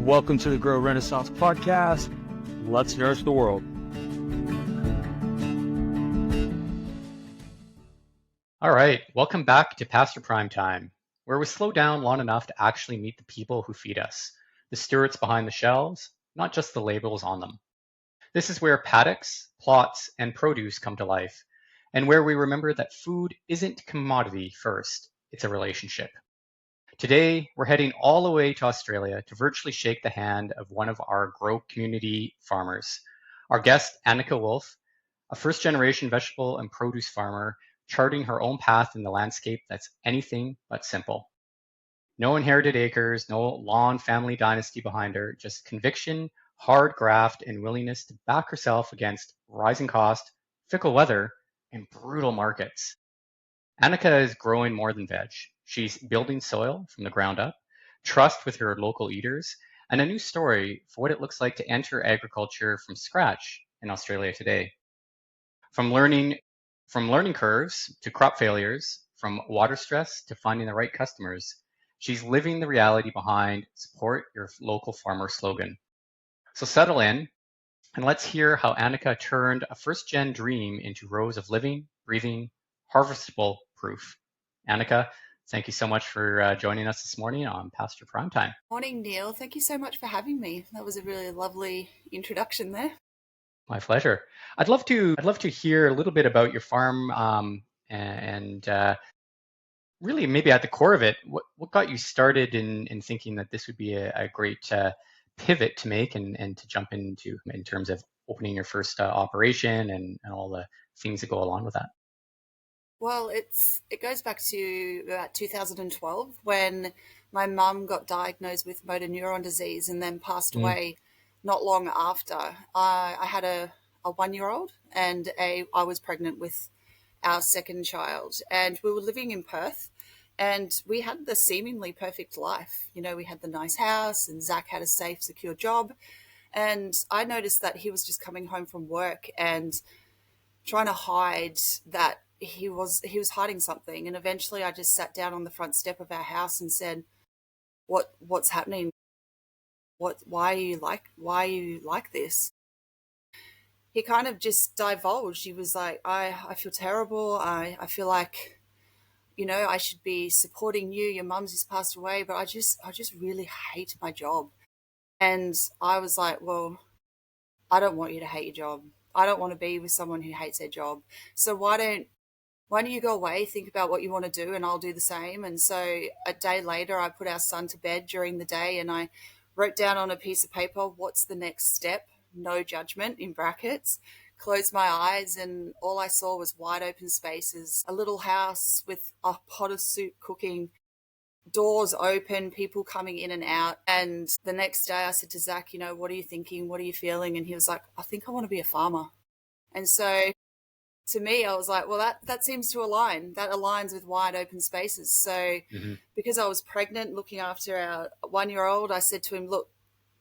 Welcome to the Grow Renaissance podcast. Let's nourish the world. All right, welcome back to Pasture Prime Time, where we slow down long enough to actually meet the people who feed us, the stewards behind the shelves, not just the labels on them. This is where paddocks, plots, and produce come to life, and where we remember that food isn't commodity first, it's a relationship. Today, we're heading all the way to Australia to virtually shake the hand of one of our grow community farmers. Our guest, Anika Wulff, a first-generation vegetable and produce farmer, charting her own path in the landscape that's anything but simple. No inherited acres, no long family dynasty behind her, just conviction, hard graft, and willingness to back herself against rising cost, fickle weather, and brutal markets. Annika is growing more than veg. She's building soil from the ground up, trust with her local eaters, and a new story for what it looks like to enter agriculture from scratch in Australia today. From learning curves to crop failures, from water stress to finding the right customers, she's living the reality behind support your local farmer slogan. So settle in and let's hear how Annika turned a first-gen dream into rows of living, breathing, harvestable proof. Annika, thank you so much for joining us this morning on Pasture Prime Time. Morning, Neil. Thank you so much for having me. That was a really lovely introduction there. My pleasure. I'd love to hear a little bit about your farm and really maybe at the core of it, what got you started in thinking that this would be a great pivot to make and to jump into in terms of opening your first operation and all the things that go along with that? Well, it goes back to about 2012 when my mum got diagnosed with motor neuron disease and then passed away not long after. I had a 1-year-old and I was pregnant with our second child, and we were living in Perth, and we had the seemingly perfect life. You know, we had the nice house and Zach had a safe, secure job. And I noticed that he was just coming home from work and trying to hide that he was hiding something. And eventually I just sat down on the front step of our house and said, what's happening? Why are you like this? He kind of just divulged. He was like, I feel terrible. I feel like, you know, I should be supporting you. Your mum's just passed away, but I just really hate my job. And I was like, well, I don't want you to hate your job. I don't want to be with someone who hates their job. So why don't you go away, think about what you want to do, and I'll do the same. And so a day later, I put our son to bed during the day and I wrote down on a piece of paper, what's the next step? No judgment in brackets. Closed my eyes and all I saw was wide open spaces, a little house with a pot of soup cooking, doors open, people coming in and out. And the next day I said to Zach, you know, what are you thinking? What are you feeling? And he was like, I think I want to be a farmer. And so to me, I was like, well, that seems to align. That aligns with wide open spaces. So because I was pregnant looking after our 1-year-old, I said to him, look,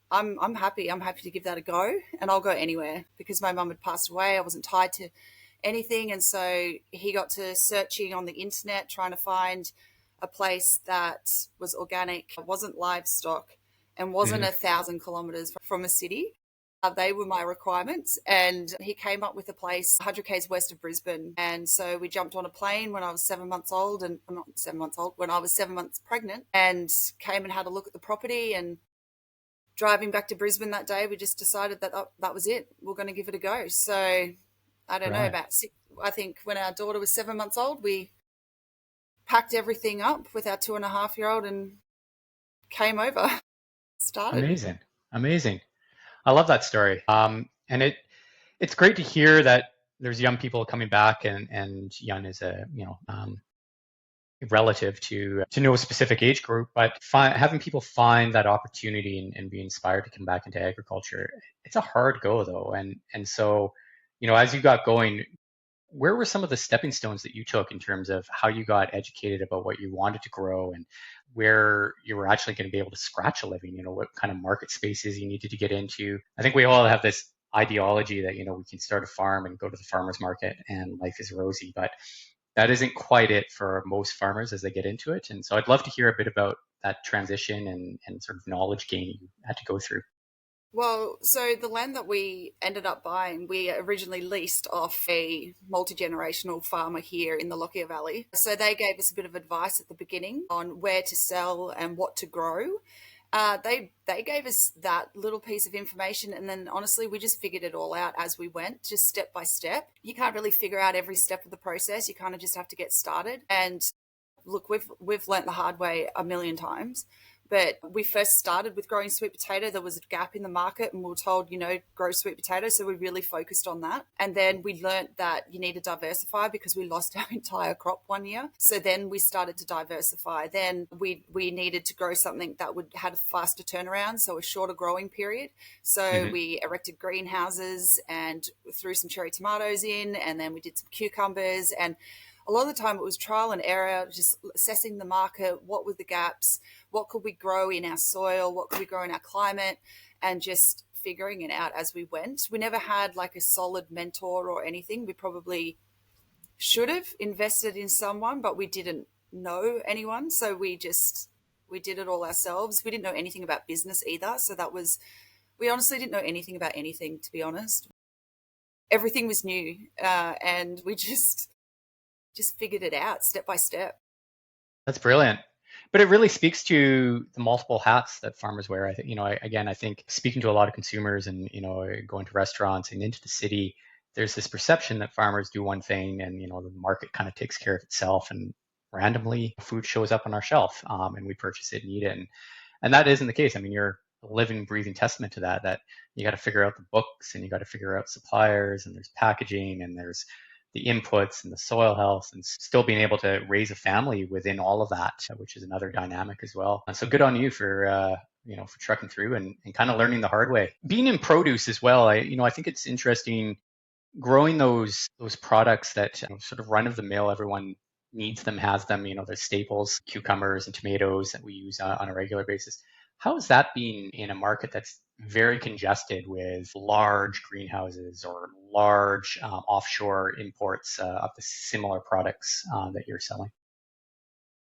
I'm happy. I'm happy to give that a go, and I'll go anywhere because my mum had passed away. I wasn't tied to anything. And so he got to searching on the internet, trying to find a place that was organic, wasn't livestock, and wasn't 1,000 kilometers from a city. They were my requirements. And he came up with a place 100 k's west of Brisbane. And so we jumped on a plane when I was 7 months old, and I'm not 7 months old, when I was 7 months pregnant, and came and had a look at the property. And driving back to Brisbane that day, we just decided that that was it. We're going to give it a go. So I don't know, about I think when our daughter was 7 months old, we packed everything up with our 2.5-year-old and came over. Started. Amazing. I love that story. And it's great to hear that there's young people coming back, and young is a relative to no specific age group, but having people find that opportunity and be inspired to come back into agriculture. It's a hard go though, and so, you know, as you got going, where were some of the stepping stones that you took in terms of how you got educated about what you wanted to grow and where you were actually going to be able to scratch a living? You know, what kind of market spaces you needed to get into. I think we all have this ideology that, you know, we can start a farm and go to the farmer's market and life is rosy, but that isn't quite it for most farmers as they get into it. And so I'd love to hear a bit about that transition and sort of knowledge gain you had to go through? Well, so the land that we ended up buying, we originally leased off a multi-generational farmer here in the Lockyer Valley. So they gave us a bit of advice at the beginning on where to sell and what to grow. They gave us that little piece of information, and then honestly, we just figured it all out as we went, just step by step. You can't really figure out every step of the process. You kind of just have to get started. And look, we've learnt the hard way a million times. But we first started with growing sweet potato. There was a gap in the market and we were told, grow sweet potato. So we really focused on that. And then we learnt that you need to diversify because we lost our entire crop one year. So then we started to diversify. Then we needed to grow something that had a faster turnaround, so a shorter growing period. So we erected greenhouses and threw some cherry tomatoes in, and then we did some cucumbers. And a lot of the time it was trial and error, just assessing the market, what were the gaps, what could we grow in our soil, what could we grow in our climate, and just figuring it out as we went. We never had like a solid mentor or anything. We probably should have invested in someone, but we didn't know anyone. So we did it all ourselves. We didn't know anything about business either. So we honestly didn't know anything about anything, to be honest. Everything was new, and we just figured it out step by step. That's brilliant. But it really speaks to the multiple hats that farmers wear. I think, I think speaking to a lot of consumers and, going to restaurants and into the city, there's this perception that farmers do one thing and, the market kind of takes care of itself, and randomly food shows up on our shelf, and we purchase it and eat it. And that isn't the case. I mean, you're a living, breathing testament to that you got to figure out the books and you got to figure out suppliers, and there's packaging and there's the inputs and the soil health, and still being able to raise a family within all of that, which is another dynamic as well. And so good on you for for trucking through and kind of learning the hard way. Being in produce as well, I think it's interesting growing those products that sort of run of the mill, everyone needs them, has them, the staples, cucumbers and tomatoes that we use on a regular basis. How is that being in a market that's very congested with large greenhouses or large offshore imports of the similar products that you're selling?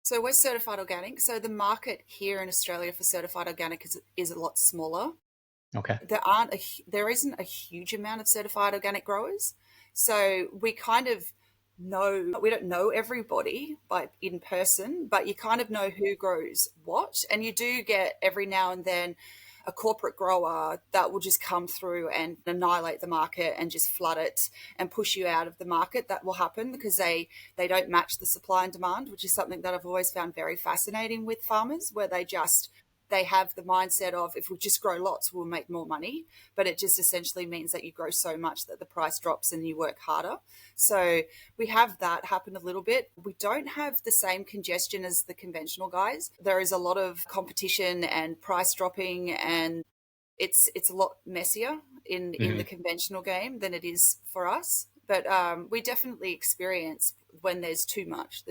So we're certified organic. So the market here in Australia for certified organic is a lot smaller. Okay. There isn't a huge amount of certified organic growers. So we kind of we don't know everybody in person, but you kind of know who grows what. And you do get every now and then a corporate grower that will just come through and annihilate the market and just flood it and push you out of the market. That will happen because they don't match the supply and demand, which is something that I've always found very fascinating with farmers, where they have the mindset of, if we just grow lots, we'll make more money. But it just essentially means that you grow so much that the price drops and you work harder. So we have that happen a little bit. We don't have the same congestion as the conventional guys. There is a lot of competition and price dropping, and it's a lot messier in the conventional game than it is for us. But we definitely experience when there's too much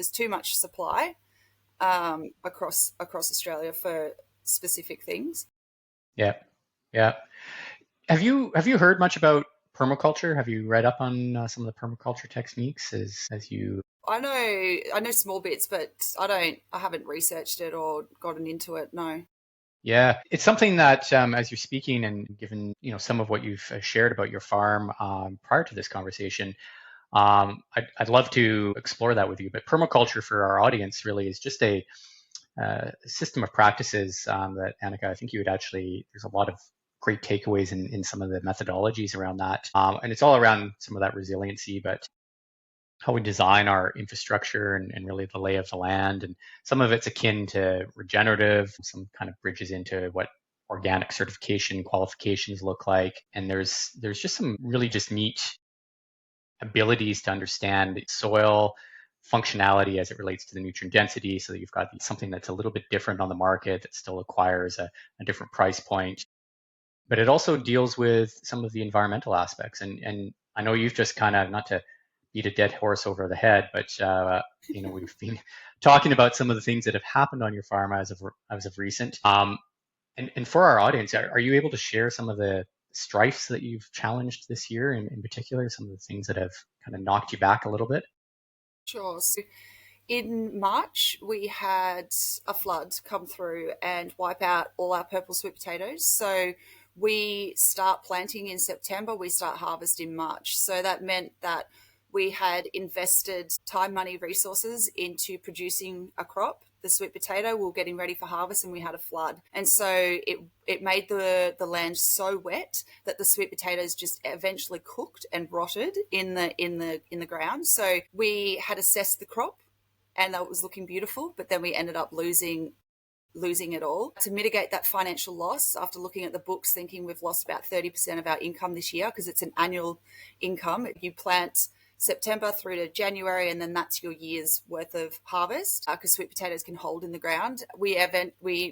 supply across Australia for specific things. Yeah. Have you heard much about permaculture? Have you read up on some of the permaculture techniques as you? I know small bits, but I haven't researched it or gotten into it. No. Yeah, it's something that as you're speaking and given some of what you've shared about your farm prior to this conversation, I'd love to explore that with you. But permaculture for our audience really is just a system of practices that, Annika, I think there's a lot of great takeaways in some of the methodologies around that. And it's all around some of that resiliency, but how we design our infrastructure and really the lay of the land. And some of it's akin to regenerative, some kind of bridges into what organic certification qualifications look like. And there's just some really just neat abilities to understand soil functionality as it relates to the nutrient density, so that you've got something that's a little bit different on the market that still acquires a different price point. But it also deals with some of the environmental aspects. And I know you've just kind of, not to beat a dead horse over the head, but we've been talking about some of the things that have happened on your farm as of recent. And for our audience, are you able to share some of the strifes that you've challenged this year, in particular, some of the things that have kind of knocked you back a little bit? Sure. So In March, we had a flood come through and wipe out all our purple sweet potatoes. So we start planting in September, we start harvest in March. So that meant that we had invested time, money, resources into producing a crop, the sweet potato. We were getting ready for harvest and we had a flood. And so it made the land so wet that the sweet potatoes just eventually cooked and rotted in the ground. So we had assessed the crop and that was looking beautiful, but then we ended up losing it all. To mitigate that financial loss, after looking at the books, thinking we've lost about 30% of our income this year because it's an annual income. You plant September through to January, and then that's your year's worth of harvest because sweet potatoes can hold in the ground. We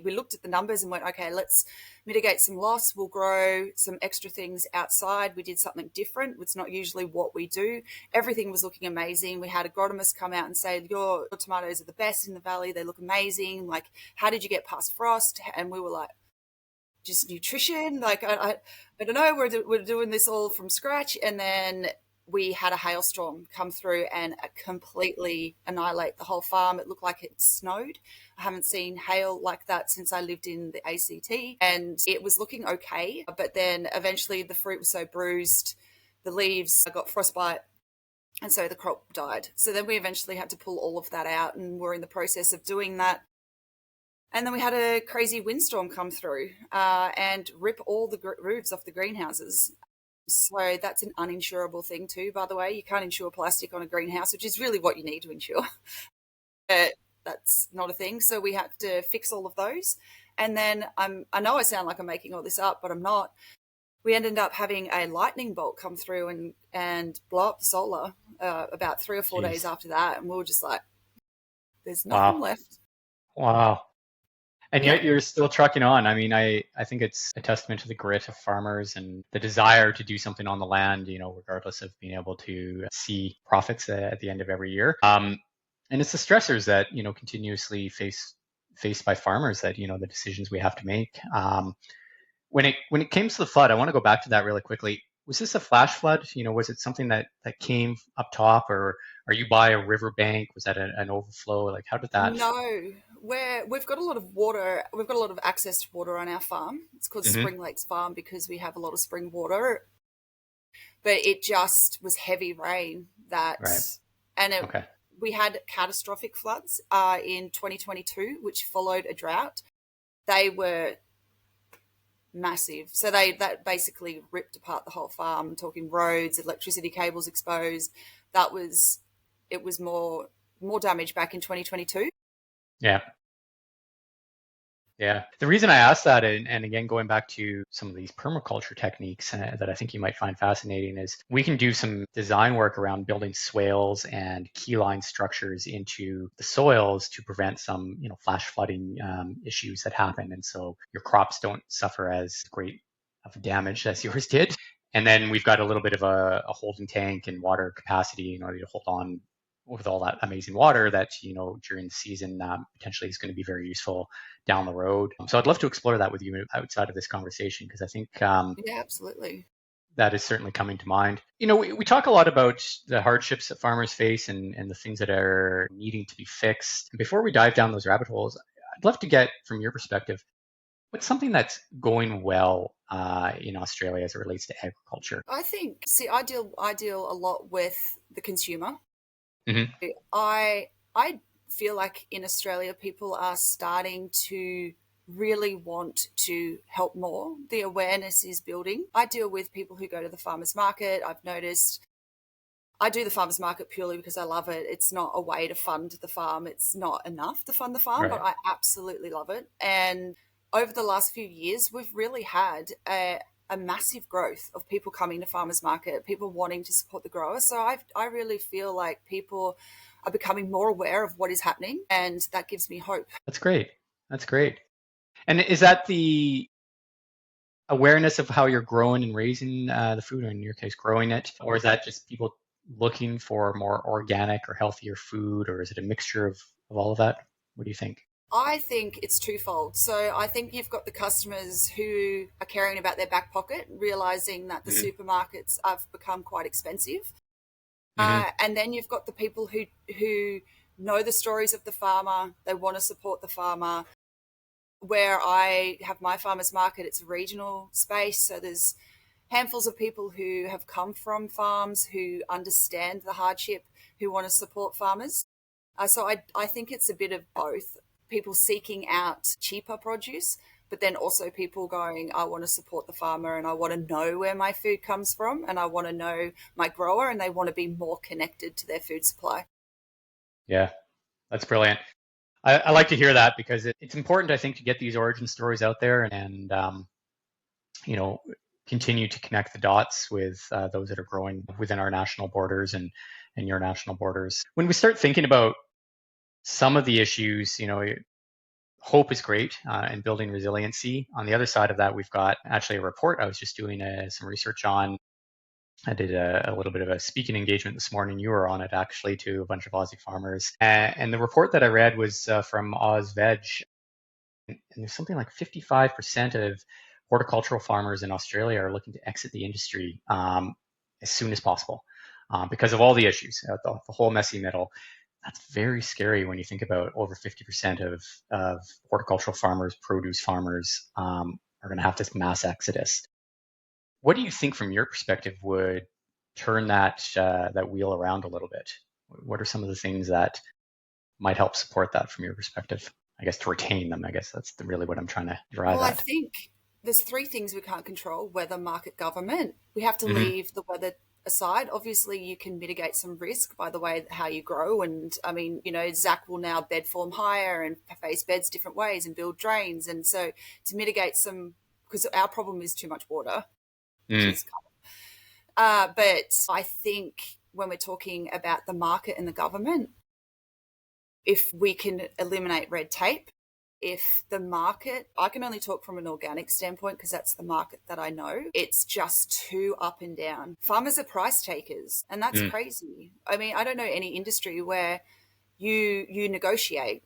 looked at the numbers and went, okay, let's mitigate some loss. We'll grow some extra things outside. We did something different. It's not usually what we do. Everything was looking amazing. We had agronomists come out and say, your tomatoes are the best in the valley. They look amazing. Like, how did you get past frost? And we were like, just nutrition. Like, I don't know. We're doing this all from scratch. And then we had a hailstorm come through and completely annihilate the whole farm. It looked like it snowed. I haven't seen hail like that since I lived in the ACT, and it was looking okay. But then eventually the fruit was so bruised, the leaves got frostbite, and so the crop died. So then we eventually had to pull all of that out, and we're in the process of doing that. And then we had a crazy windstorm come through and rip all the roofs off the greenhouses. So that's an uninsurable thing too, by the way. You can't insure plastic on a greenhouse, which is really what you need to insure. But that's not a thing. So we had to fix all of those. And then I know I sound like I'm making all this up, but I'm not. We ended up having a lightning bolt come through and blow up the solar about 3 or 4 days after that. And we were just like, there's nothing left. Wow. And yet you're still trucking on. I mean, I think it's a testament to the grit of farmers and the desire to do something on the land, regardless of being able to see profits at the end of every year. And it's the stressors that, continuously faced by farmers that, the decisions we have to make. When it came to the flood, I want to go back to that really quickly. Was this a flash flood? Was it something that came up top, or are you by a riverbank? Was that an overflow? Like, how did that? No, we've got a lot of water. We've got a lot of access to water on our farm. It's called Spring Lakes Farm because we have a lot of spring water. But it just was heavy rain we had catastrophic floods in 2022, which followed a drought. They were massive. So that basically ripped apart the whole farm. I'm talking roads, electricity cables exposed. It was more damage back in 2022. Yeah. The reason I asked that, and again, going back to some of these permaculture techniques that I think you might find fascinating, is we can do some design work around building swales and keyline structures into the soils to prevent some, flash flooding issues that happen. And so your crops don't suffer as great of damage as yours did. And then we've got a little bit of a holding tank and water capacity in order to hold on with all that amazing water that, during the season potentially is going to be very useful down the road. So I'd love to explore that with you outside of this conversation, because I think yeah, absolutely, that is certainly coming to mind. We talk a lot about the hardships that farmers face and the things that are needing to be fixed. And before we dive down those rabbit holes, I'd love to get from your perspective, what's something that's going well in Australia as it relates to agriculture? I think, I deal a lot with the consumer. Mm-hmm. I feel like in Australia, people are starting to really want to help more. The awareness is building. I deal with people who go to the farmers market. I've noticed I do the farmers market purely because I love it. It's not a way to fund the farm. It's not enough to fund the farm, Right. But I absolutely love it. And over the last few years, we've really had a massive growth of people coming to farmers market, people wanting to support the growers. So I really feel like people are becoming more aware of what is happening, and that gives me hope. That's great. And is that the awareness of how you're growing and raising the food, or in your case, growing it? Or is that just people looking for more organic or healthier food? Or is it a mixture of all of that? What do you think? I think it's twofold. So I think you've got the customers who are caring about their back pocket, realizing that the supermarkets have become quite expensive. And then you've got the people who know the stories of the farmer. They want to support the farmer. Where I have my farmers market, it's a regional space. So there's handfuls of people who have come from farms, who understand the hardship, who want to support farmers. So I think it's a bit of both. People seeking out cheaper produce, but then also people going, I want to support the farmer and I want to know where my food comes from and I want to know my grower, and they want to be more connected to their food supply. Yeah, that's brilliant. I like to hear that because it's important, I think, to get these origin stories out there and you know, continue to connect the dots with those that are growing within our national borders and your national borders. When we start thinking about some of the issues, you know, hope is great in building resiliency. On the other side of that, we've got actually a report I was just doing some research on. I did a little bit of a speaking engagement this morning. You were on it actually to a bunch of Aussie farmers. And the report that I read was from Oz Veg. And there's something like 55% of horticultural farmers in Australia are looking to exit the industry as soon as possible because of all the issues, the whole messy middle. That's very scary when you think about over 50% of horticultural farmers, produce farmers are going to have this mass exodus. What do you think, from your perspective, would turn that wheel around a little bit? What are some of the things that might help support that from your perspective? I guess to retain them. I guess that's really what I'm trying to drive Well, I at. think there's three things we can't control: weather, market, government. We have to Mm-hmm. leave the weather aside. Obviously, you can mitigate some risk by the way how you grow. And I mean, you know, Zach will now bed form higher and face beds different ways and build drains. And so to mitigate some, because our problem is too much water, which is but I think when we're talking about the market and the government, if we can eliminate red tape, if the market, I can only talk from an organic standpoint because that's the market that I know, it's just too up and down. Farmers are price takers, and that's crazy. I mean, I don't know any industry where you negotiate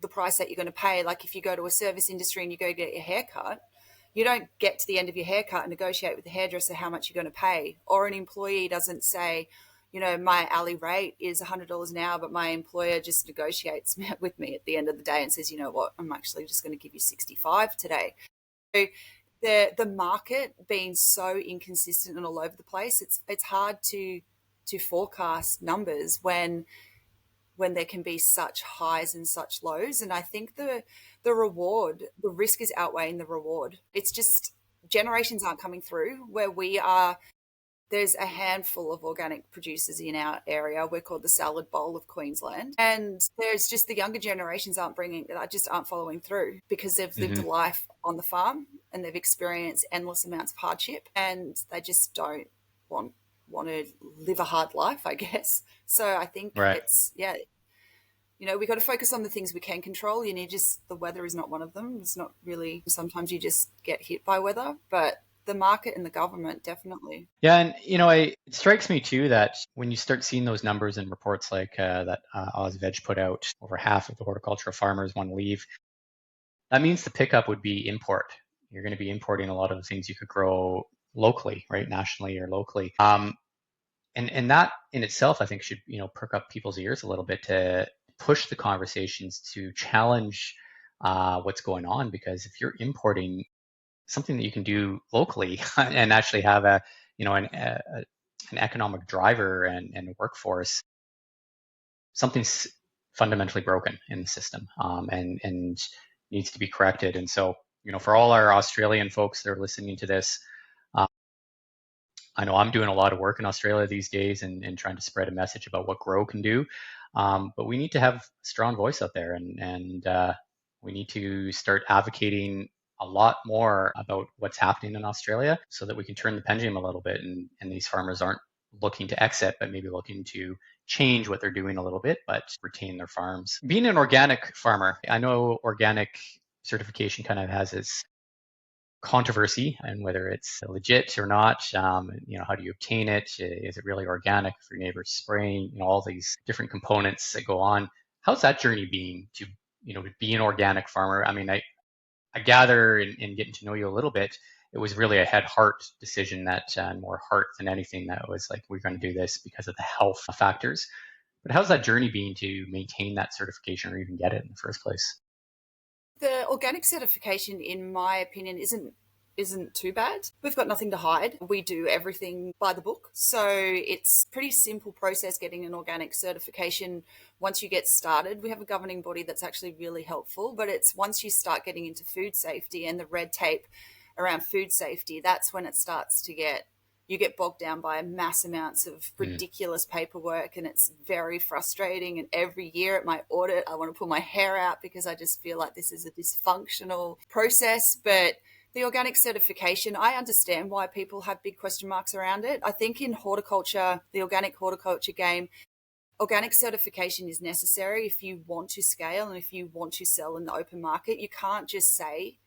the price that you're going to pay. Like if you go to a service industry and you go get your hair cut, you don't get to the end of your haircut and negotiate with the hairdresser how much you're going to pay. Or an employee doesn't say, you know, my hourly rate is $100 an hour, but my employer just negotiates with me at the end of the day and says, you know what, I'm actually just going to give you 65 today. So the market being so inconsistent and all over the place, it's hard to forecast numbers when there can be such highs and such lows. And I think the reward, the risk is outweighing the reward. It's just generations aren't coming through where we are. There's a handful of organic producers in our area. We're called the salad bowl of Queensland. And there's just the younger generations aren't following through because they've lived a life on the farm and they've experienced endless amounts of hardship, and they just don't want to live a hard life, I guess. So I think it's, yeah, you know, we got to focus on the things we can control. The weather is not one of them. It's not really, sometimes you just get hit by weather, but the market and the government, definitely. Yeah, and you know, it strikes me too that when you start seeing those numbers and reports like that Oz Veg put out, over half of the horticultural farmers want to leave. That means the pickup would be import. You're going to be importing a lot of the things you could grow locally, right, nationally or locally. And that in itself, I think, should, you know, perk up people's ears a little bit to push the conversations to challenge what's going on. Because if you're importing something that you can do locally and actually have a, you know, an economic driver and a workforce, something's fundamentally broken in the system and needs to be corrected. And so, you know, for all our Australian folks that are listening to this, I know I'm doing a lot of work in Australia these days and trying to spread a message about what grow can do. But we need to have a strong voice out there, and we need to start advocating a lot more about what's happening in Australia so that we can turn the pendulum a little bit, and these farmers aren't looking to exit, but maybe looking to change what they're doing a little bit, but retain their farms. Being an organic farmer, I know organic certification kind of has its controversy and whether it's legit or not. You know, how do you obtain it? Is it really organic if your neighbor's spraying? You know, all these different components that go on. How's that journey being to, you know, be an organic farmer? I mean, I gather in getting to know you a little bit, it was really a head-heart decision, that more heart than anything, that was like, we're going to do this because of the health factors. But how's that journey been to maintain that certification or even get it in the first place? The organic certification, in my opinion, isn't too bad. We've got nothing to hide. We do everything by the book. So it's pretty simple process getting an organic certification once you get started. We have a governing body that's actually really helpful, but it's once you start getting into food safety and the red tape around food safety, that's when it starts to you get bogged down by mass amounts of ridiculous paperwork, and it's very frustrating. And every year at my audit, I want to pull my hair out because I just feel like this is a dysfunctional process. But the organic certification, I understand why people have big question marks around it. I think in horticulture, the organic horticulture game, organic certification is necessary if you want to scale and if you want to sell in the open market. You can't just say,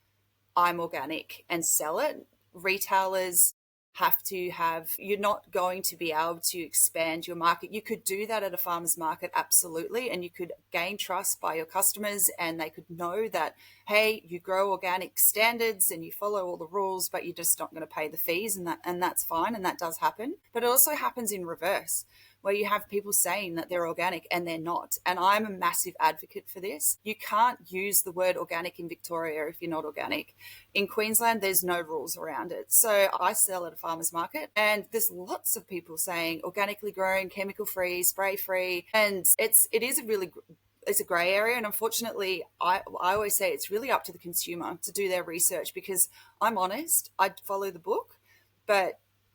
I'm organic and sell it. Retailers have to you're not going to be able to expand your market. You could do that at a farmer's market, absolutely, and you could gain trust by your customers, and they could know that, hey, you grow organic standards and you follow all the rules, but you're just not going to pay the fees, and that's fine, and that does happen. But it also happens in reverse, where you have people saying that they're organic and they're not. And I'm a massive advocate for this. You can't use the word organic in Victoria if you're not organic. In Queensland, there's no rules around it. So I sell at a farmer's market, and there's lots of people saying organically grown, chemical free, spray free. And it's a grey area. And unfortunately, I always say it's really up to the consumer to do their research, because I'm honest, I follow the book,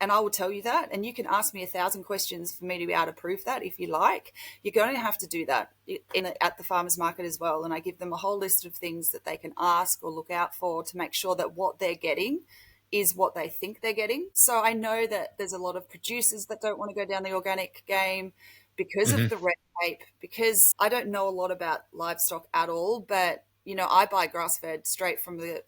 and I will tell you that. And you can ask me 1,000 questions for me to be able to prove that if you like. You're going to have to do that at the farmer's market as well. And I give them a whole list of things that they can ask or look out for to make sure that what they're getting is what they think they're getting. So I know that there's a lot of producers that don't want to go down the organic game because of the red tape, because I don't know a lot about livestock at all, but I buy grass-fed straight from the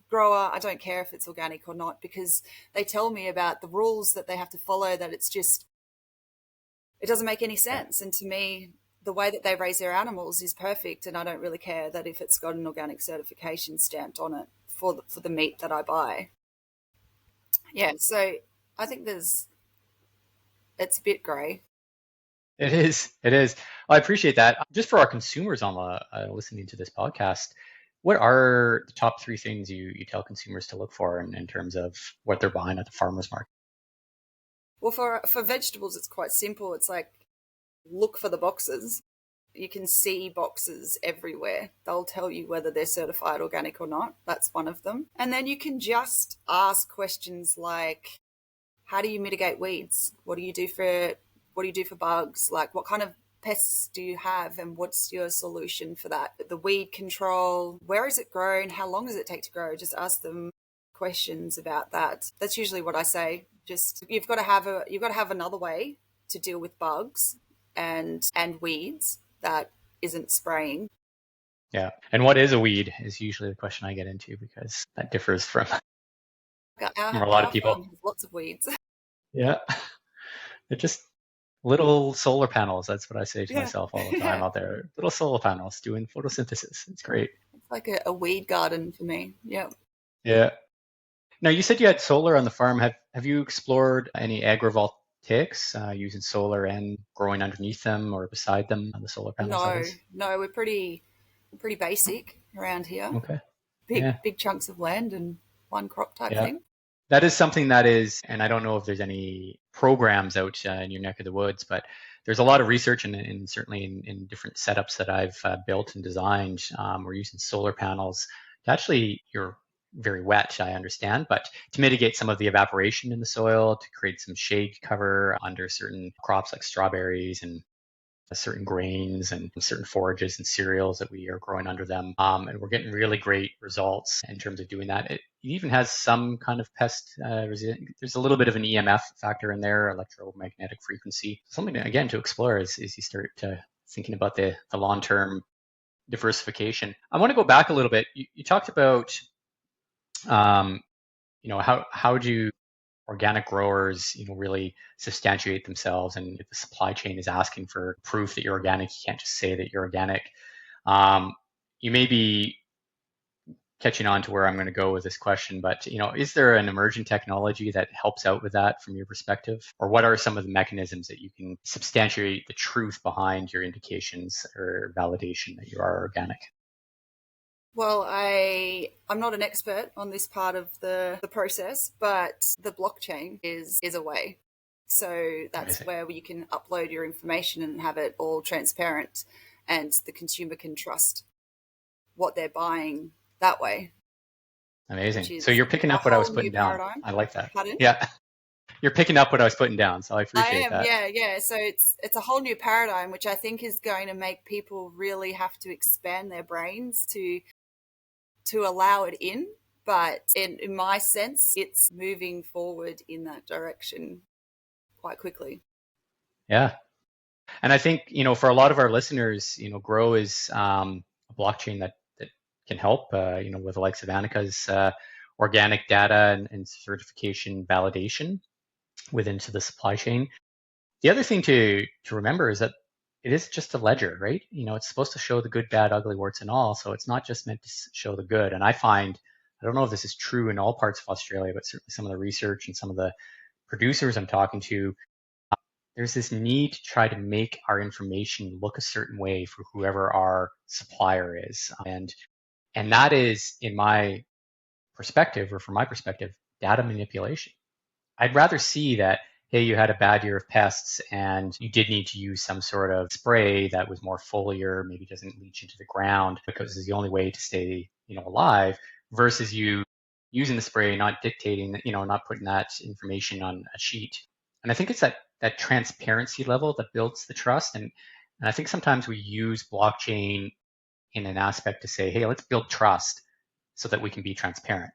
grower. I don't care if it's organic or not, because they tell me about the rules that they have to follow, that it doesn't make any sense. And to me, the way that they raise their animals is perfect, and I don't really care that if it's got an organic certification stamped on it for the meat that I buy. Yeah, so I think it's a bit grey. It is. I appreciate that. Just for our consumers on listening to this podcast, what are the top 3 things you tell consumers to look for in terms of what they're buying at the farmer's market? Well, for vegetables, it's quite simple. It's like, look for the boxes. You can see boxes everywhere. They'll tell you whether they're certified organic or not. That's one of them. And then you can just ask questions like, how do you mitigate weeds? What do you do for bugs? Like, what kind of pests do you have, and what's your solution for that? The weed control, where is it grown? How long does it take to grow? Just ask them questions about that. That's usually what I say. Just you've got to have another way to deal with bugs and weeds that isn't spraying. Yeah. And what is a weed is usually the question I get into, because that differs from a lot of people. Lots of weeds. Yeah. They're just little solar panels. That's what I say to myself all the time out there. Little solar panels doing photosynthesis. It's great. It's like a weed garden for me. Yeah. Yeah. Now, you said you had solar on the farm. Have you explored any agrivoltaics, using solar and growing underneath them or beside them on the solar panels? No, we're pretty basic around here. Okay. Big chunks of land and one crop type thing. That is something that is, and I don't know if there's any programs out in your neck of the woods, but there's a lot of research and certainly in different setups that I've built and designed. We're using solar panels to actually, you're very wet, I understand, but to mitigate some of the evaporation in the soil, to create some shade cover under certain crops like strawberries and certain grains and certain forages and cereals that we are growing under them. And we're getting really great results in terms of doing that. It even has some kind of pest resistant. There's a little bit of an EMF factor in there, electromagnetic frequency. Something, again, to explore as you start thinking about the long-term diversification. I want to go back a little bit. You talked about, how do organic growers, really substantiate themselves, and if the supply chain is asking for proof that you're organic, you can't just say that you're organic. You maybe catching on to where I'm going to go with this question, but is there an emerging technology that helps out with that from your perspective? Or what are some of the mechanisms that you can substantiate the truth behind your indications or validation that you are organic? Well, I'm not an expert on this part of the process, but the blockchain is a way. So that's Amazing. where you can upload your information and have it all transparent, and the consumer can trust what they're buying that way, which Amazing. So is you're picking a up what I whole was new putting down. paradigm. I like that. Pardon? Yeah. You're picking up what I was putting down. So I I appreciate am, that. yeah. So it's a whole new paradigm, which I think is going to make people really have to expand their brains to allow it in. But in my sense, it's moving forward in that direction quite quickly. Yeah. And I think, for a lot of our listeners, Grow is a blockchain that can help, with the likes of Anika's organic data and certification validation within to the supply chain. The other thing to remember is that it is just a ledger, right? It's supposed to show the good, bad, ugly, warts and all. So it's not just meant to show the good. And I don't know if this is true in all parts of Australia, but certainly some of the research and some of the producers I'm talking to, there's this need to try to make our information look a certain way for whoever our supplier is. And that is, in my perspective, or from my perspective, data manipulation. I'd rather see that, hey, you had a bad year of pests and you did need to use some sort of spray that was more foliar, maybe doesn't leach into the ground because it's the only way to stay, alive, versus you using the spray, not dictating, not putting that information on a sheet. And I think it's that transparency level that builds the trust. And I think sometimes we use blockchain in an aspect to say, hey, let's build trust so that we can be transparent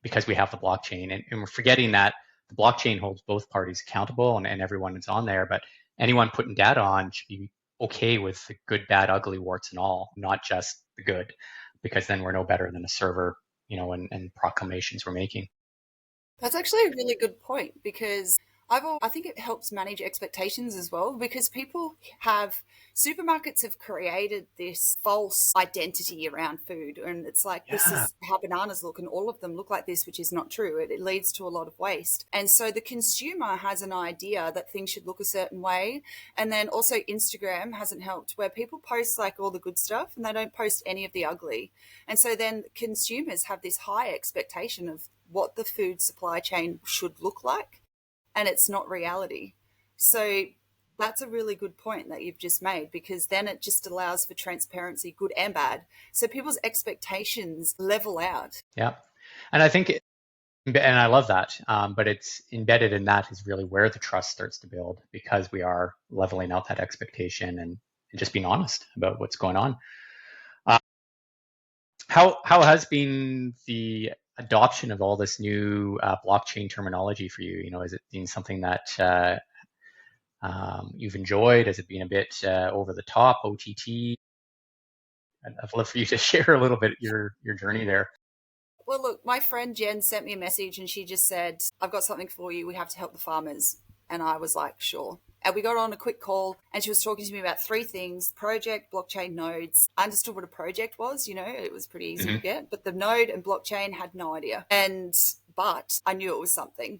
because we have the blockchain. And we're forgetting that the blockchain holds both parties accountable and everyone is on there, but anyone putting data on should be okay with the good, bad, ugly, warts and all, not just the good, because then we're no better than a server, and proclamations we're making. That's actually a really good point, because I think it helps manage expectations as well, because supermarkets have created this false identity around food, and it's like, this Yeah. is how bananas look and all of them look like this, which is not true. It leads to a lot of waste. And so the consumer has an idea that things should look a certain way. And then also Instagram hasn't helped, where people post like all the good stuff and they don't post any of the ugly. And so then consumers have this high expectation of what the food supply chain should look like, and it's not reality. So that's a really good point that you've just made, because then it just allows for transparency, good and bad. So people's expectations level out. Yeah. And I think, and I love that, but it's embedded in that is really where the trust starts to build, because we are leveling out that expectation and just being honest about what's going on. How has been the adoption of all this new blockchain terminology for you? Is it been something that you've enjoyed? Has it been a bit over the top, OTT? I'd love for you to share a little bit your journey there. Well, look, my friend Jen sent me a message and she just said, I've got something for you. We have to help the farmers. And I was like, sure. And we got on a quick call and she was talking to me about three things: project, blockchain, nodes. I understood what a project was, it was pretty easy to get, but the node and blockchain had no idea. But I knew it was something.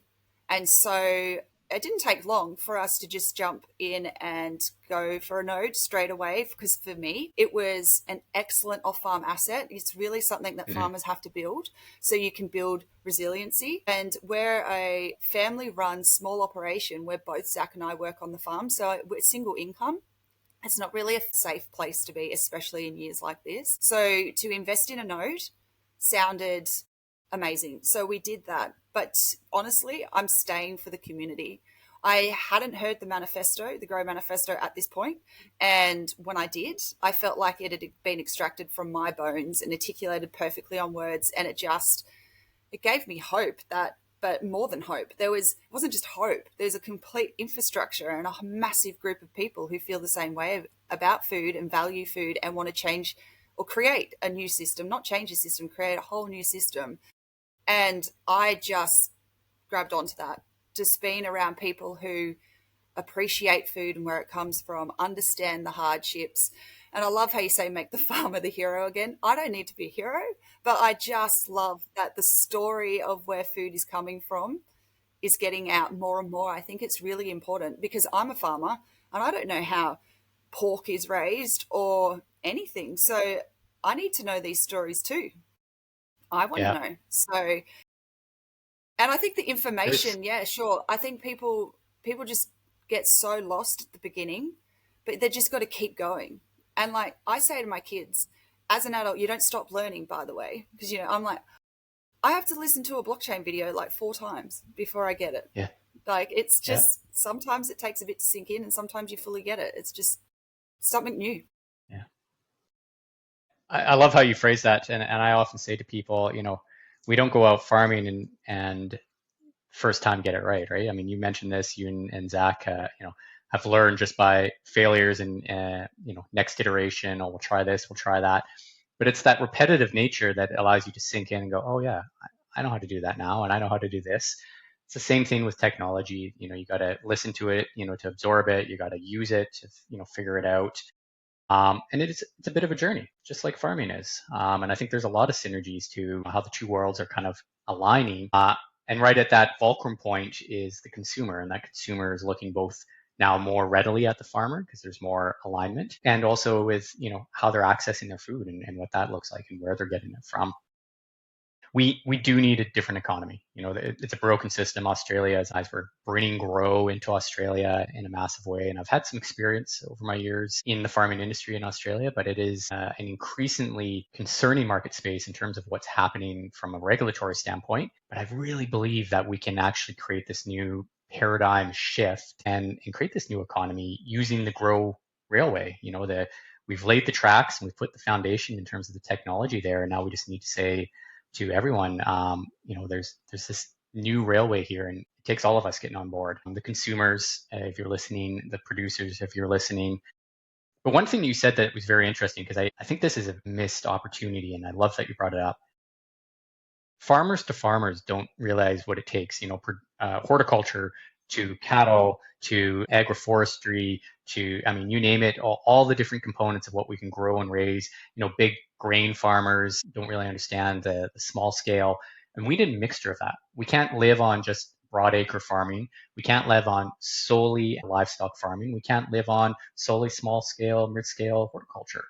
And so it didn't take long for us to just jump in and go for a node straight away, because for me, it was an excellent off-farm asset. It's really something that farmers have to build so you can build resiliency. And we're a family-run small operation where both Zach and I work on the farm, so we're single income. It's not really a safe place to be, especially in years like this. So to invest in a node sounded amazing. So we did that. But honestly, I'm staying for the community. I hadn't heard the manifesto, the Grow Manifesto, at this point. And when I did, I felt like it had been extracted from my bones and articulated perfectly on words. And it gave me hope but more than hope. It wasn't just hope. There's a complete infrastructure and a massive group of people who feel the same way about food and value food and want to change or create a new system, not change a system, create a whole new system. And I just grabbed onto that, just being around people who appreciate food and where it comes from, understand the hardships, And I love how you say make the farmer the hero again. I don't need to be a hero, but I just love that the story of where food is coming from is getting out more and more. I think it's really important because I'm a farmer and I don't know how pork is raised or anything. So I need to know these stories too. I want to Yeah. know. So, and I think the There's, information, yeah, sure. I think people just get so lost at the beginning, but they just got to keep going. And like I say to my kids, as an adult, you don't stop learning, by the way, because I'm like, I have to listen to a blockchain video like 4 times before I get it. yeah, Like it's yeah, just sometimes it takes a bit to sink in, and sometimes you fully get it. It's just something new. yeah. I love how you phrase that, and I often say to people, we don't go out farming and first time get it right, right? I mean, you mentioned this, you and Zach, have learned just by failures and next iteration. Oh, we'll try this, we'll try that, but it's that repetitive nature that allows you to sink in and go, oh yeah, I know how to do that now, and I know how to do this. It's the same thing with technology. You got to listen to it, to absorb it. You got to use it to, figure it out. And it's a bit of a journey, just like farming is. And I think there's a lot of synergies to how the two worlds are kind of aligning. And right at that fulcrum point is the consumer, and that consumer is looking both now more readily at the farmer because there's more alignment, and also with how they're accessing their food and what that looks like and where they're getting it from. We do need a different economy. It's a broken system. Australia, as we're bringing grow into Australia in a massive way, and I've had some experience over my years in the farming industry in Australia, but it is an increasingly concerning market space in terms of what's happening from a regulatory standpoint. But I really believe that we can actually create this new paradigm shift and create this new economy using the grow railway. We've laid the tracks and we've put the foundation in terms of the technology there, and now we just need to say to everyone, there's this new railway here, and it takes all of us getting on board. The consumers, if you're listening, the producers, if you're listening. But one thing you said that was very interesting, because I think this is a missed opportunity, and I love that you brought it up. Farmers to farmers don't realize what it takes, horticulture to cattle to agroforestry to, you name it, all the different components of what we can grow and raise. Big grain farmers don't really understand the small scale. And we need a mixture of that. We can't live on just broadacre farming. We can't live on solely livestock farming. We can't live on solely small scale, mid scale horticulture.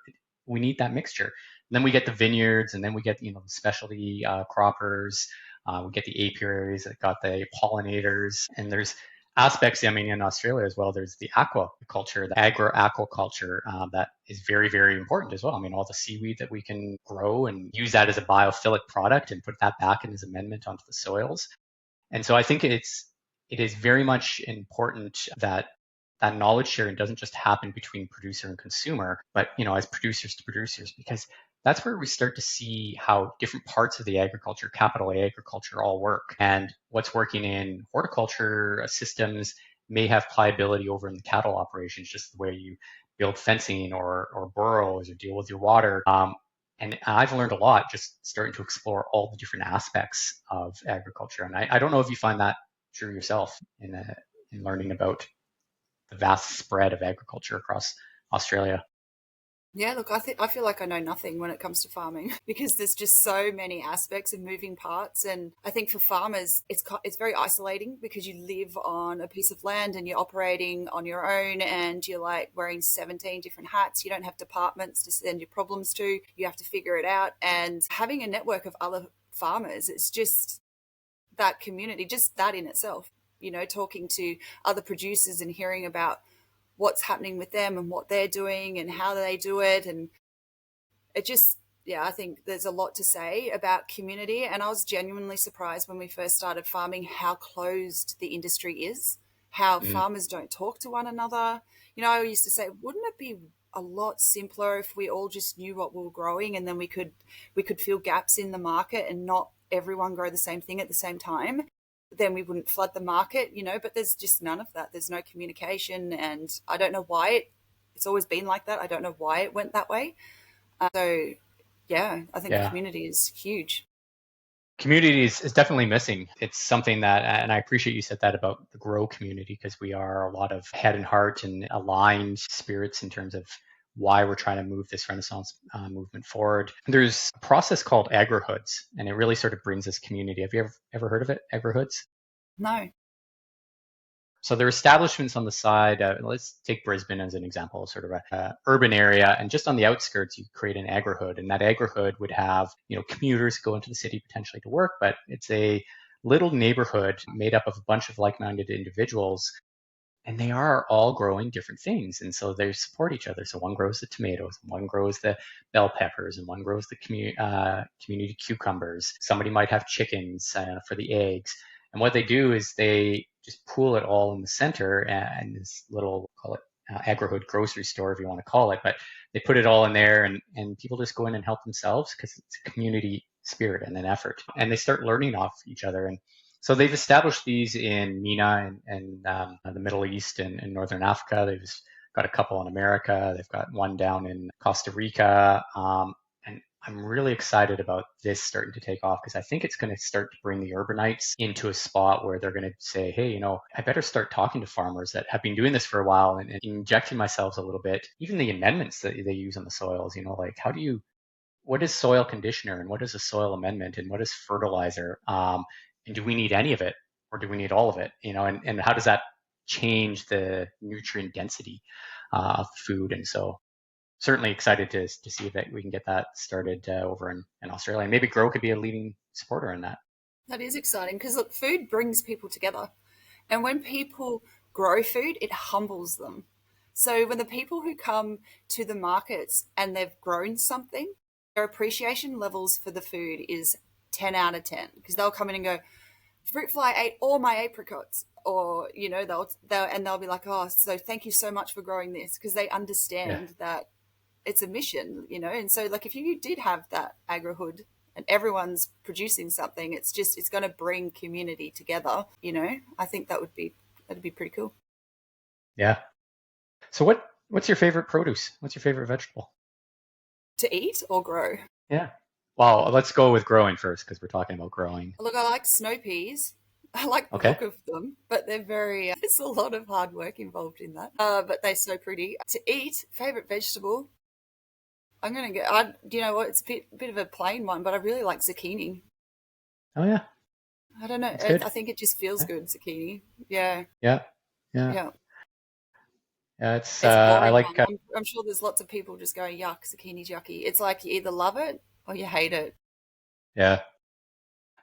We need that mixture. And then we get the vineyards, and then we get the specialty croppers. We get the apiaries that got the pollinators, and there's aspects, in Australia as well, there's the aquaculture, the agro-aquaculture that is very, very important as well. All the seaweed that we can grow and use that as a biophilic product and put that back in as amendment onto the soils. And so I think it is very much important that knowledge sharing doesn't just happen between producer and consumer, but as producers to producers, because that's where we start to see how different parts of the agriculture, capital A agriculture, all work. And what's working in horticulture systems may have pliability over in the cattle operations, just the way you build fencing or burrows or deal with your water. And I've learned a lot just starting to explore all the different aspects of agriculture. And I don't know if you find that true yourself in learning about the vast spread of agriculture across Australia. Yeah, look, I feel like I know nothing when it comes to farming because there's just so many aspects and moving parts. And I think for farmers, it's very isolating because you live on a piece of land and you're operating on your own, and you're like wearing 17 different hats. You don't have departments to send your problems to. You have to figure it out. And having a network of other farmers, it's just that community, just that in itself, talking to other producers and hearing about what's happening with them and what they're doing and how they do it. And it just, I think there's a lot to say about community. And I was genuinely surprised when we first started farming how closed the industry is, how farmers don't talk to one another. I used to say, wouldn't it be a lot simpler if we all just knew what we were growing, and then we could fill gaps in the market and not everyone grow the same thing at the same time? Then we wouldn't flood the market, but there's just none of that. There's no communication, and I don't know why it's always been like that. I don't know why it went that way. I think community is huge. Community is definitely missing. It's something that, and I appreciate you said that about the grow community, because we are a lot of head and heart and aligned spirits in terms of why we're trying to move this Renaissance movement forward. There's a process called agri-hoods, and it really sort of brings this community. Have you ever heard of it, agri-hoods? No. So there are establishments on the side. Let's take Brisbane as an example, sort of a urban area, and just on the outskirts, you create an agri-hood, and that agri-hood would have, commuters go into the city potentially to work, but it's a little neighborhood made up of a bunch of like-minded individuals, and they are all growing different things, and so they support each other. So one grows the tomatoes, and one grows the bell peppers, and one grows the community cucumbers. Somebody might have chickens for the eggs. And what they do is they just pool it all in the center and this little, call it agri-hood grocery store, if you want to call it, but they put it all in there and people just go in and help themselves because it's a community spirit and an effort. And they start learning off each other. And so they've established these in MENA and the Middle East and Northern Africa. They've got a couple in America. They've got one down in Costa Rica. And I'm really excited about this starting to take off because I think it's going to start to bring the urbanites into a spot where they're going to say, hey, I better start talking to farmers that have been doing this for a while and injecting myself a little bit. Even the amendments that they use on the soils, like what is soil conditioner and what is a soil amendment and what is fertilizer? And do we need any of it or do we need all of it? And how does that change the nutrient density of food? And so certainly excited to see that we can get that started over in Australia. And maybe Grow could be a leading supporter in that. That is exciting because, look, food brings people together. And when people grow food, it humbles them. So when the people who come to the markets and they've grown something, their appreciation levels for the food is 10 out of 10 because they'll come in and go, fruit fly ate all my apricots. Or, they'll be like, oh, so thank you so much for growing this because they understand that it's a mission, and so like if you did have that agri-hood and everyone's producing something, it's going to bring community together. I think that'd be pretty cool. Yeah. So what's your favorite produce? What's your favorite vegetable? To eat or grow? Yeah. Well, let's go with growing first because we're talking about growing. Look, I like snow peas. I like the look of them, but they're very, there's a lot of hard work involved in that. But they're so pretty. To eat, favorite vegetable? I'm going to go, you know what, it's a bit of a plain one, but I really like zucchini. Oh, yeah. I don't know. I think it just feels good, zucchini. Yeah. Yeah. It's I like. I'm sure there's lots of people just going, yuck, zucchini's yucky. It's like you either love it or you hate it. Yeah.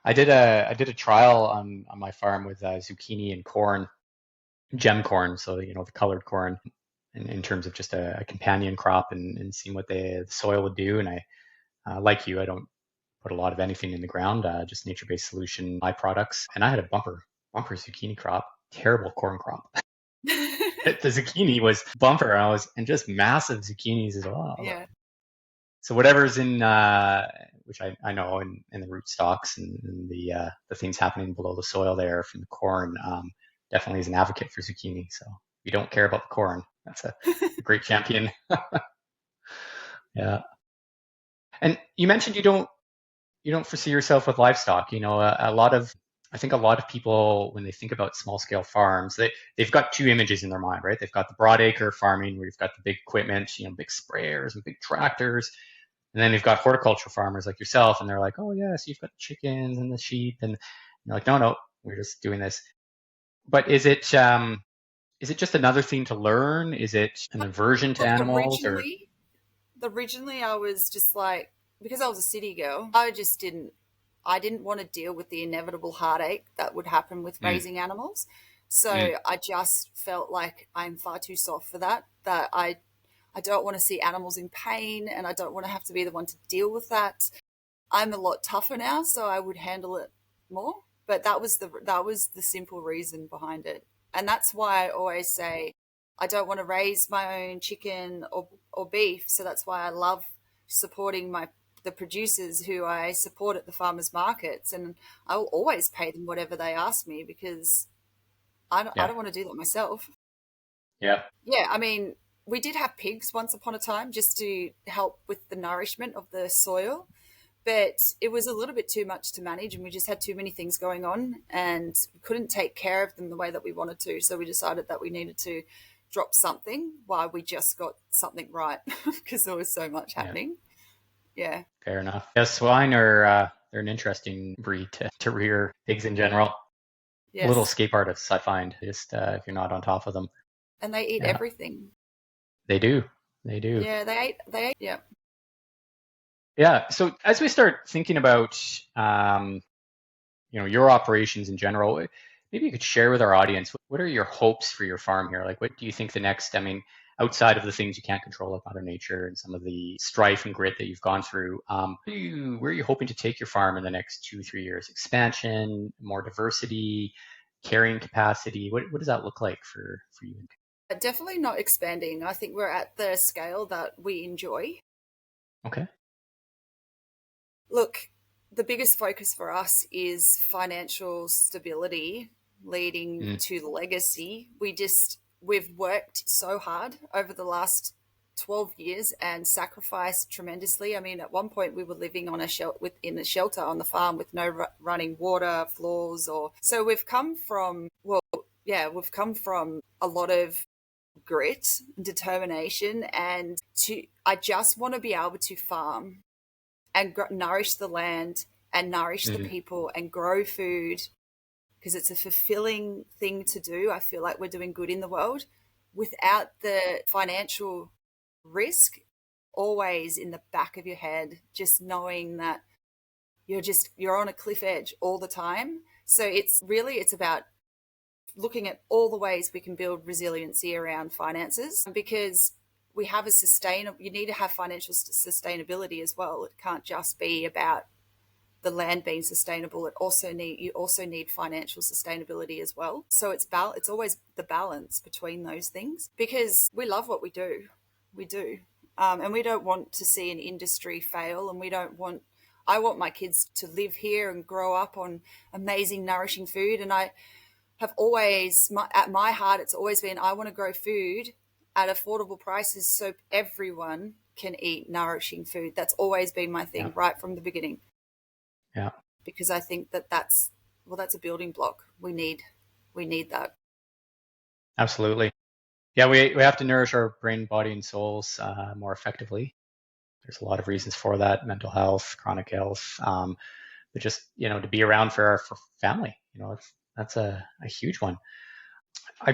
I did a trial on my farm with zucchini and corn, gem corn, so the colored corn, in terms of just a companion crop and seeing what the soil would do. And I, like you, I don't put a lot of anything in the ground, just nature-based solution byproducts. And I had a bumper zucchini crop, terrible corn crop. The zucchini was bumper, and just massive zucchinis as well. Yeah. So whatever's in, which I know in the rootstocks and the things happening below the soil there from the corn, definitely is an advocate for zucchini. So if you don't care about the corn, that's a great champion. Yeah. And you mentioned you don't foresee yourself with livestock. I think a lot of people, when they think about small scale farms, they've got two images in their mind, right? They've got the broadacre farming where you've got the big equipment, big sprayers and big tractors. And then you've got horticulture farmers like yourself, and they're like, oh, yeah, so you've got the chickens and the sheep. And you're like, no, we're just doing this. But is it just another thing to learn? Is it an aversion to animals? Originally, I was just like, because I was a city girl, I didn't want to deal with the inevitable heartache that would happen with raising animals. So I just felt like I'm far too soft for that I don't want to see animals in pain, and I don't want to have to be the one to deal with that. I'm a lot tougher now, so I would handle it more. But that was the simple reason behind it. And that's why I always say I don't want to raise my own chicken or beef. So that's why I love supporting the producers who I support at the farmers markets, and I will always pay them whatever they ask me because I don't want to do that myself. Yeah. Yeah. I mean, we did have pigs once upon a time just to help with the nourishment of the soil, but it was a little bit too much to manage, and we just had too many things going on and couldn't take care of them the way that we wanted to. So we decided that we needed to drop something while we just got something right because there was so much happening. Yeah. Fair enough. Yeah, swine are they're an interesting breed to rear, pigs in general. Yes. Little escape artists, I find, just if you're not on top of them. And they eat everything. They do. They do. Yeah, they ate, yeah. Yeah. So as we start thinking about, your operations in general, maybe you could share with our audience, what are your hopes for your farm here? Like, what do you think the next, outside of the things you can't control like Mother Nature and some of the strife and grit that you've gone through, where are you hoping to take your farm in the next 2-3 years? Expansion, more diversity, carrying capacity? What does that look like for you? Definitely not expanding. I think we're at the scale that we enjoy. Okay. Look, the biggest focus for us is financial stability leading to the legacy. We've worked so hard over the last 12 years and sacrificed tremendously. I mean, at one point we were living on in a shelter on the farm with no running water, floors, so we've come from a lot of grit, determination, and I just want to be able to farm and nourish the land and nourish the people and grow food, because it's a fulfilling thing to do. I feel like we're doing good in the world without the financial risk always in the back of your head, just knowing that you're on a cliff edge all the time. So it's about looking at all the ways we can build resiliency around finances, because we have you need to have financial sustainability as well. It can't just be about the land being sustainable. You also need financial sustainability as well. So it's always the balance between those things, because we love what we do. We do. And we don't want to see an industry fail, and I want my kids to live here and grow up on amazing, nourishing food. And I have always, at my heart, it's always been, I want to grow food at affordable prices so everyone can eat nourishing food. That's always been my thing right from the beginning. Yeah. Because I think that's a building block. We need that. Absolutely. Yeah, we have to nourish our brain, body, and souls more effectively. There's a lot of reasons for that: mental health, chronic health, but just to be around for family. That's a huge one. I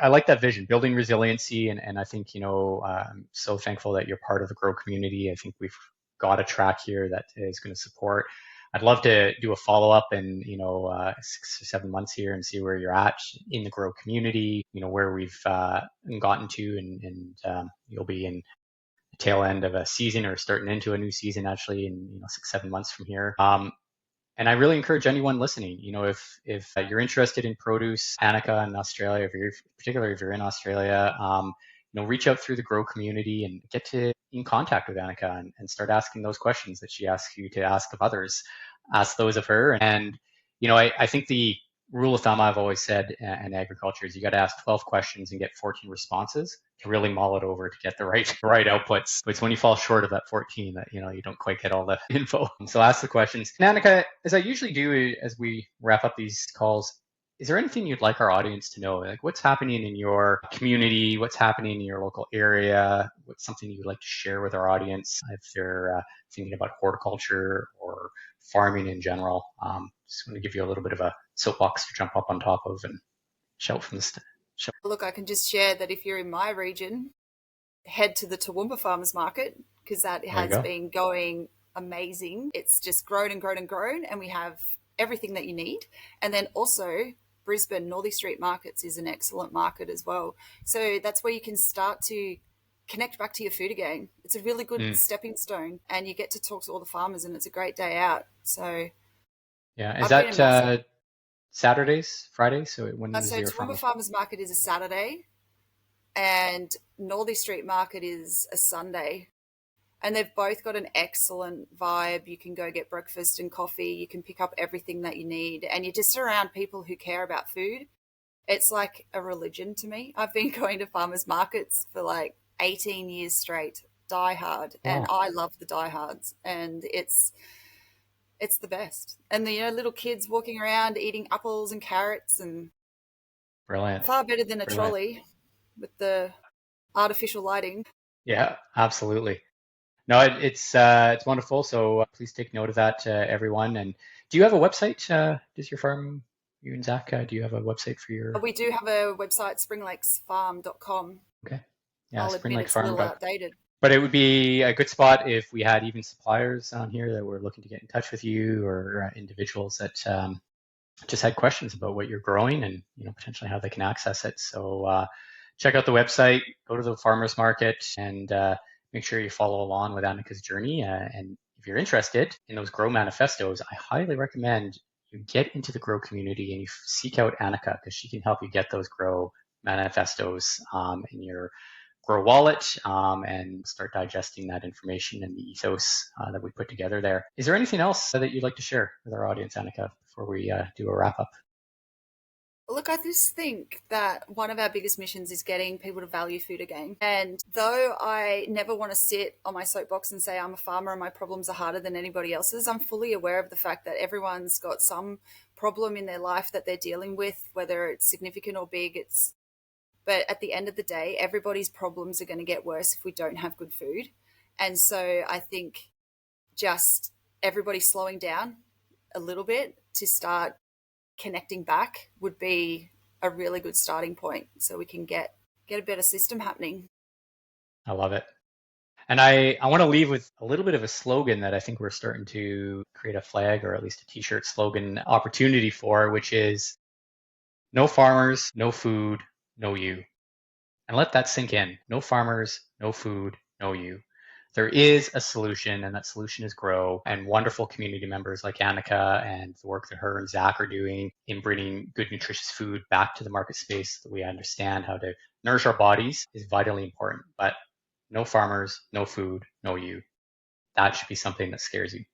like that vision, building resiliency, and I think I'm so thankful that you're part of the Grow community. I think we've got a track here that is going to support. I'd love to do a follow-up in 6 or 7 months here and see where you're at in the Grow community, where we've gotten to, and you'll be in the tail end of a season or starting into a new season actually in 6-7 months from here. And I really encourage anyone listening, if you're interested in produce, Anika in Australia, particularly if you're in Australia, reach out through the Grow community and get in contact with Anika and start asking those questions that she asks you to ask of others. Ask those of her. And, I think the rule of thumb I've always said in agriculture is you got to ask 12 questions and get 14 responses to really mull it over to get the right outputs. But it's when you fall short of that 14 that, you don't quite get all the info. So ask the questions. And Anika, as I usually do as we wrap up these calls, is there anything you'd like our audience to know? Like, what's happening in your community? What's happening in your local area? What's something you'd like to share with our audience if they're thinking about horticulture or farming in general? Just want to give you a little bit of a soapbox to jump up on top of and shout from the shout. Look, I can just share that if you're in my region, head to the Toowoomba Farmers Market, because that has been going amazing. It's just grown and grown and grown, and we have everything that you need. And then also Brisbane Northey Street Markets is an excellent market as well. So that's where you can start to connect back to your food again. It's a really good stepping stone, and you get to talk to all the farmers, and it's a great day out. So yeah, is that Saturdays, Fridays? So when is your Farmers Market is a Saturday, and Northey Street Market is a Sunday. And they've both got an excellent vibe. You can go get breakfast and coffee. You can pick up everything that you need. And you're just around people who care about food. It's like a religion to me. I've been going to farmers markets for like 18 years straight, die hard. Wow. And I love the diehards. And it's the best. And the little kids walking around eating apples and carrots, and brilliant. Far better than a trolley. with the artificial lighting. Yeah, absolutely. No, it's wonderful. So please take note of that, everyone. And do you have a website? Does your farm, you and Zach, do you have a website for your? We do have a website, springlakesfarm.com. Okay. Yeah, I'll Spring admit Lake it's a Farm. little outdated. But it would be a good spot if we had even suppliers on here that were looking to get in touch with you, or individuals that just had questions about what you're growing and potentially how they can access it. So check out the website, go to the farmers market, and make sure you follow along with Annika's journey. And if you're interested in those grow manifestos, I highly recommend you get into the grow community and you seek out Annika, because she can help you get those grow manifestos in your grow wallet, and start digesting that information and the ethos that we put together there. Is there anything else that you'd like to share with our audience, Annika, before we do a wrap up? Look, I just think that one of our biggest missions is getting people to value food again. And though I never want to sit on my soapbox and say I'm a farmer and my problems are harder than anybody else's, I'm fully aware of the fact that everyone's got some problem in their life that they're dealing with, whether it's significant or big. But at the end of the day, everybody's problems are going to get worse if we don't have good food. And so I think just everybody slowing down a little bit to start connecting back would be a really good starting point, so we can get a better system happening. I love it. And I want to leave with a little bit of a slogan that I think we're starting to create a flag, or at least a t-shirt slogan opportunity for, which is no farmers, no food, no you. And let that sink in. No farmers, no food, no you. There is a solution, and that solution is grow, and wonderful community members like Annika and the work that her and Zach are doing in bringing good, nutritious food back to the market space that we understand how to nourish our bodies is vitally important. But no farmers, no food, no you. That should be something that scares you.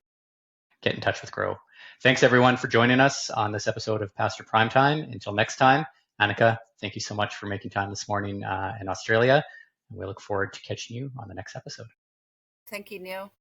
Get in touch with Grow. Thanks, everyone, for joining us on this episode of Pasture Prime Time. Until next time, Annika, thank you so much for making time this morning in Australia. And we look forward to catching you on the next episode. Thank you, Neil.